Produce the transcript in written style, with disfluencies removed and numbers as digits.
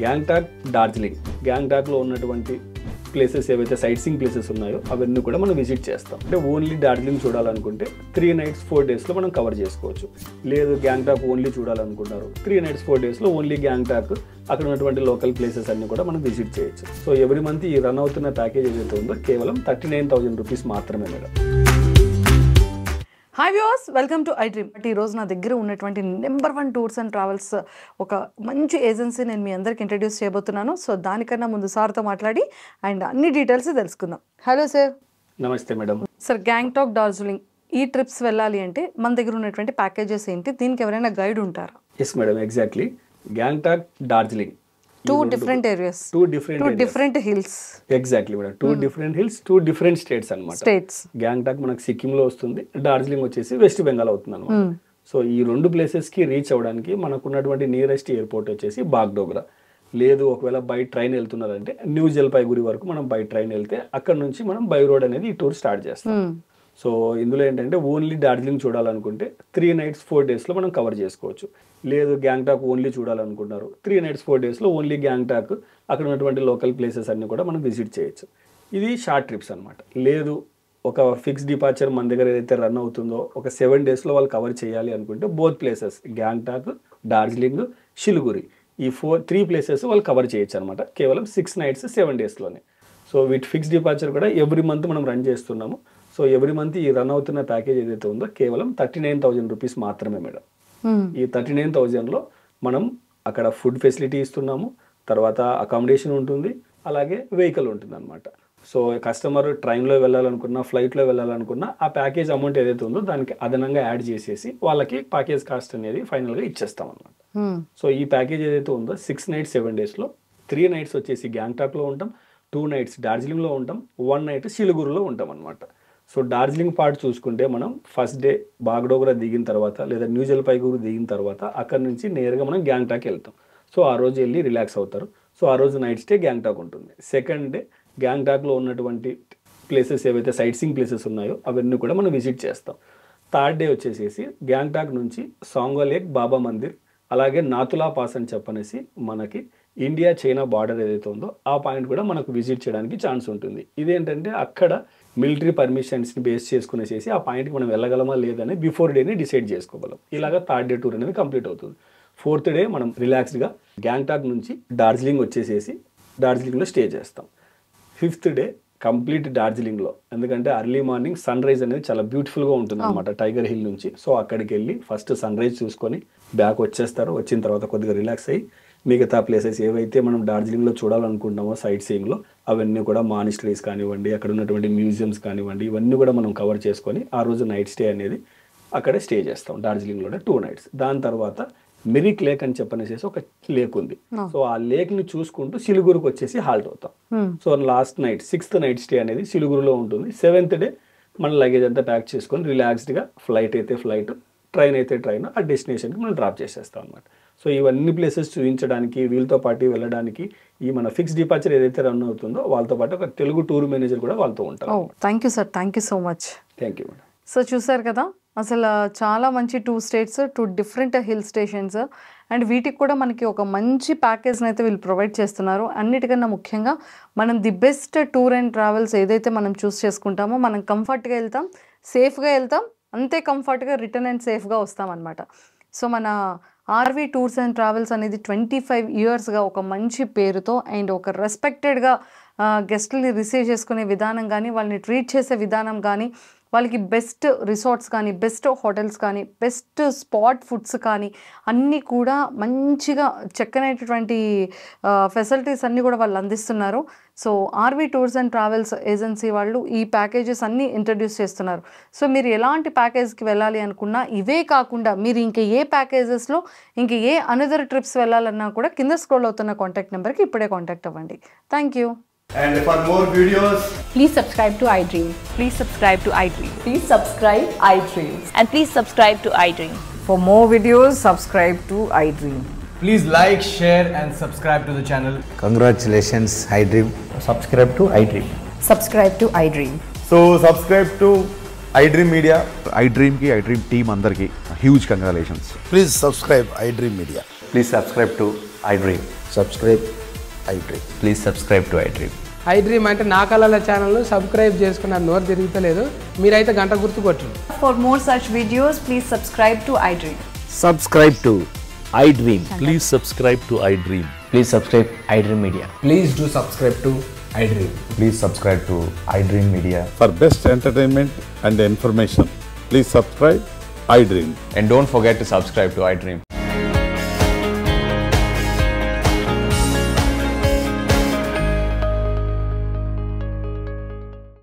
గ్యాంగ్టాక్, డార్జిలింగ్. గ్యాంగ్టాక్లో ఉన్నటువంటి ప్లేసెస్ ఏవైతే sight seeing places ఉన్నాయో అవన్నీ కూడా మనం విజిట్ చేస్తాం. అంటే ఓన్లీ డార్జిలింగ్ చూడాలనుకుంటే 3 nights 4 daysలో మనం కవర్ చేసుకోవచ్చు. లేదు గ్యాంగ్టాక్ ఓన్లీ చూడాలనుకుంటారు, 3 nights 4 daysలో ఓన్లీ గ్యాంగ్టాక్, అక్కడ ఉన్నటువంటి లోకల్ ప్లేసెస్ అన్ని కూడా మనం విజిట్ చేయొచ్చు. సో ఎవ్రీ మంత్ ఈ రన్ అవుతున్న ప్యాకేజ్ ఏదైతే ఉందో కేవలం 39,000 రూపీస్ మాత్రమే madam. Hi viewers, welcome to iDream. ఈరోజు నా దగ్గర ఉన్నటువంటి నెంబర్ 1 టూర్స్ అండ్ ట్రావెల్స్ ఒక మంచి ఏజెన్సీ నేను మీ అందరికి ఇంట్రడ్యూస్ చేయబోతున్నాను. సో దానికన్నా ముందు సార్తో మాట్లాడి అండ్ అన్ని డీటెయిల్స్ తెలుసుకుందాం. Hello sir. నమస్తే మేడం. సార్, గ్యాంగ్టాక్, డార్జిలింగ్ ఈ ట్రిప్స్ వెళ్ళాలి అంటే మన దగ్గర ఉన్నటువంటి ప్యాకేజెస్ ఏంటి, దీనికి ఎవరైనా గైడ్ ఉంటారా? Yes madam, exactly. Gangtok, Darjeeling, two different areas, two different hills. Exactly madam, 2 different hills, 2 different states అన్నమాట. గ్యాంగ్టాక్ మనకు సిక్కింలో వస్తుంది, డార్జిలింగ్ వచ్చేసి వెస్ట్ బెంగాల్ అవుతుంది అనమాట. సో ఈ 2 ప్లేసెస్కి రీచ్ అవ్వడానికి మనకు ఉన్నటువంటి నియరెస్ట్ ఎయిర్పోర్ట్ వచ్చేసి బాగ్డోగ్రా. లేదు ఒకవేళ బై ట్రైన్ వెళ్తున్నారంటే న్యూ జల్పాయిగురి వరకు మనం బై ట్రైన్ వెళ్తే అక్కడ నుంచి మనం బై రోడ్ అనేది ఈ టూర్ స్టార్ట్ చేస్తాం. సో ఇందులో ఏంటంటే ఓన్లీ డార్జిలింగ్ చూడాలనుకుంటే 3 nights 4 daysలో మనం కవర్ చేసుకోవచ్చు. లేదు గ్యాంగ్టాక్ ఓన్లీ చూడాలనుకుంటారు, 3 nights 4 daysలో ఓన్లీ గ్యాంగ్టాక్, అక్కడ ఉన్నటువంటి లోకల్ ప్లేసెస్ అన్ని కూడా మనం విజిట్ చేయొచ్చు. ఇది షార్ట్ ట్రిప్స్ అనమాట. లేదు ఒక ఫిక్స్ డిపార్చర్ మన దగ్గర ఏదైతే రన్ అవుతుందో ఒక 7 daysలో వాళ్ళు కవర్ చేయాలి అనుకుంటే బోత్ ప్లేసెస్ గ్యాంగ్టాక్, డార్జిలింగ్, సిలిగురి ఈ 3 places వాళ్ళు కవర్ చేయొచ్చు అనమాట కేవలం 6 nights 7 daysలోనే. సో వీటి ఫిక్స్ డిపార్చర్ కూడా ఎవ్రీ మంత్ మనం రన్ చేస్తున్నాము. సో ఎవ్రీ మంత్ ఈ రన్ అవుతున్న ప్యాకేజ్ ఏదైతే ఉందో కేవలం 39,000 రూపీస్ మాత్రమే మేడం. ఈ 39,000లో మనం అక్కడ ఫుడ్ ఫెసిలిటీ ఇస్తున్నాము, తర్వాత అకామిడేషన్ ఉంటుంది, అలాగే వెహికల్ ఉంటుంది అనమాట. సో కస్టమర్ ట్రైన్లో వెళ్ళాలనుకున్నా, ఫ్లైట్లో వెళ్ళాలనుకున్నా ఆ ప్యాకేజ్ అమౌంట్ ఏదైతే ఉందో దానికి అదనంగా యాడ్ చేసేసి వాళ్ళకి ప్యాకేజ్ కాస్ట్ అనేది ఫైనల్గా ఇచ్చేస్తాం అనమాట. సో ఈ ప్యాకేజ్ ఏదైతే ఉందో 6 nights 7 daysలో 3 nights వచ్చేసి గ్యాంగ్టాక్లో ఉంటాం, 2 nights డార్జిలింగ్లో ఉంటాం, 1 night సిలిగురిలో ఉంటాం అనమాట. సో డార్జిలింగ్ పార్ట్ చూసుకుంటే మనం ఫస్ట్ డే బాగ్డోగ్రా దిగిన తర్వాత లేదా న్యూ జల్పాయిగురి దిగిన తర్వాత అక్కడ నుంచి నేరుగా మనం గ్యాంగ్టాక్ వెళ్తాం. సో ఆ రోజు వెళ్ళి రిలాక్స్ అవుతారు. సో ఆ రోజు నైట్ స్టే గ్యాంగ్టాక్ ఉంటుంది. సెకండ్ డే గ్యాంగ్టాక్లో ఉన్నటువంటి ప్లేసెస్ ఏవైతే సైట్ సీయింగ్ ప్లేసెస్ ఉన్నాయో అవన్నీ కూడా మనం విజిట్ చేస్తాం. థర్డ్ డే వచ్చేసేసి గ్యాంగ్టాక్ నుంచి సాంగో లేక్, బాబా మందిర్, అలాగే నాతులా పాస్ అని చెప్పనేసి మనకి ఇండియా చైనా బార్డర్ ఏదైతే ఉందో ఆ పాయింట్ కూడా మనకు విజిట్ చేయడానికి ఛాన్స్ ఉంటుంది. ఇదేంటంటే అక్కడ మిలిటరీ పర్మిషన్స్ని బేస్ చేసుకునేసి ఆ పాయింట్కి మనం వెళ్ళగలమా లేదని బిఫోర్ డేని డిసైడ్ చేసుకోగలం. ఇలాగా థర్డ్ డే టూర్ అనేది కంప్లీట్ అవుతుంది. ఫోర్త్ డే మనం రిలాక్స్డ్గా గ్యాంగ్టాక్ నుంచి డార్జిలింగ్ వచ్చేసేసి డార్జిలింగ్లో స్టే చేస్తాం. ఫిఫ్త్ డే కంప్లీట్ డార్జిలింగ్లో, ఎందుకంటే అర్లీ మార్నింగ్ సన్ రైజ్ అనేది చాలా బ్యూటిఫుల్గా ఉంటుంది అనమాట టైగర్ హిల్ నుంచి. సో అక్కడికి వెళ్ళి ఫస్ట్ సన్ రైజ్ చూసుకొని బ్యాక్ వచ్చేస్తారు. వచ్చిన తర్వాత కొద్దిగా రిలాక్స్ అయ్యి మిగతా ప్లేసెస్ ఏవైతే మనం డార్జిలింగ్లో చూడాలనుకుంటామో సైట్ సీయింగ్లో అవన్నీ కూడా మానిస్టరీస్ కానివ్వండి, అక్కడ ఉన్నటువంటి మ్యూజియంస్ కానివ్వండి, ఇవన్నీ కూడా మనం కవర్ చేసుకొని ఆ రోజు నైట్ స్టే అనేది అక్కడే స్టే చేస్తాం డార్జిలింగ్లోనే 2 nights. దాని తర్వాత మిరిక్ లేక్ అని చెప్పనేసి ఒక లేక్ ఉంది. సో ఆ లేక్ని చూసుకుంటూ సిలిగురికి వచ్చేసి హాల్ట్ అవుతాం. So last night 6th night stay అనేది సిలిగురిలో ఉంటుంది. 7th డే మన లగేజ్ అంతా ప్యాక్ చేసుకొని రిలాక్స్డ్గా ఫ్లైట్ అయితే ఫ్లైట్, ట్రైన్ అయితే ట్రైన్ ఆ డెస్టినేషన్కి మనం డ్రాప్ చేసేస్తాం అనమాట. సో ఇవన్నీ ప్లేసెస్ చూపించడానికి వీళ్ళతో పాటు వెళ్ళడానికి ఈ మన ఫిక్స్ డిపార్చర్ ఏదైతే రన్ అవుతుందో వాళ్ళతో పాటు ఒక తెలుగు టూర్ మేనేజర్ కూడా వాళ్ళతో ఉంటారు. Thank you sir, thank you so much. Thank you madam. So చూసారు కదా, అసలు చాలా మంచి 2 states, 2 different hill stations and వీటికి కూడా మనకి ఒక మంచి ప్యాకేజ్ని అయితే వీళ్ళు ప్రొవైడ్ చేస్తున్నారు. అన్నిటికన్నా ముఖ్యంగా మనం the best tour and travels ఏదైతే మనం చూస్ చేసుకుంటామో మనం కంఫర్ట్గా వెళ్తాం, సేఫ్గా వెళ్తాం, అంతే కంఫర్ట్గా రిటర్న్ అండ్ సేఫ్గా వస్తాం అనమాట. సో మన ఆర్వీ టూర్స్ అండ్ ట్రావెల్స్ అనేది 25 yearsగా ఒక మంచి పేరుతో అండ్ ఒక రెస్పెక్టెడ్గా గెస్ట్ని రిసీవ్ చేసుకునే విధానం కానీ, వాళ్ళని ట్రీట్ చేసే విధానం కానీ, వాళ్ళకి బెస్ట్ రిసార్ట్స్ కానీ, బెస్ట్ హోటల్స్ కానీ, బెస్ట్ స్పాట్ ఫుడ్స్ కానీ అన్నీ కూడా మంచిగా చక్కనైనటువంటి ఫెసిలిటీస్ అన్నీ కూడా వాళ్ళు అందిస్తున్నారు. So R V tours and travels agency వాళ్ళు ఈ ప్యాకేజెస్ అన్నీ ఇంట్రడ్యూస్ చేస్తున్నారు. సో మీరు ఎలాంటి ప్యాకేజ్కి వెళ్ళాలి అనుకున్నా ఇవే కాకుండా మీరు ఇంకా ఏ ప్యాకేజెస్లో ఇంకా ఏ అనదర్ ట్రిప్స్ వెళ్ళాలన్నా కూడా కింద స్క్రోల్ అవుతున్న కాంటాక్ట్ నెంబర్కి ఇప్పుడే కాంటాక్ట్ అవ్వండి. Thank you. And for more videos, please subscribe to iDream. Please subscribe to iDream. Please subscribe iDream. And please subscribe to iDream. For more videos, subscribe to iDream. please like, share and subscribe to the channel. Congratulations, iDream. Subscribe to iDream. Subscribe to iDream. So subscribe to iDream Media. iDream ki iDream team andarki huge congratulations. Please subscribe iDream Media. Please subscribe to iDream. Subscribe iDream. Please subscribe to iDream. iDream అంటే నా కళల ఛానల్ను subscribe చేసుకున్న నోరు తిరుగుతలేదు మీరైతే గంట గుర్తు కొట్టండి. For more such videos, please subscribe to iDream. Subscribe to iDream. Please subscribe to iDream. Please subscribe iDream Media. Please do subscribe to iDream. Please subscribe to iDream Media. For best entertainment and information, please subscribe iDream. And don't forget to subscribe to iDream.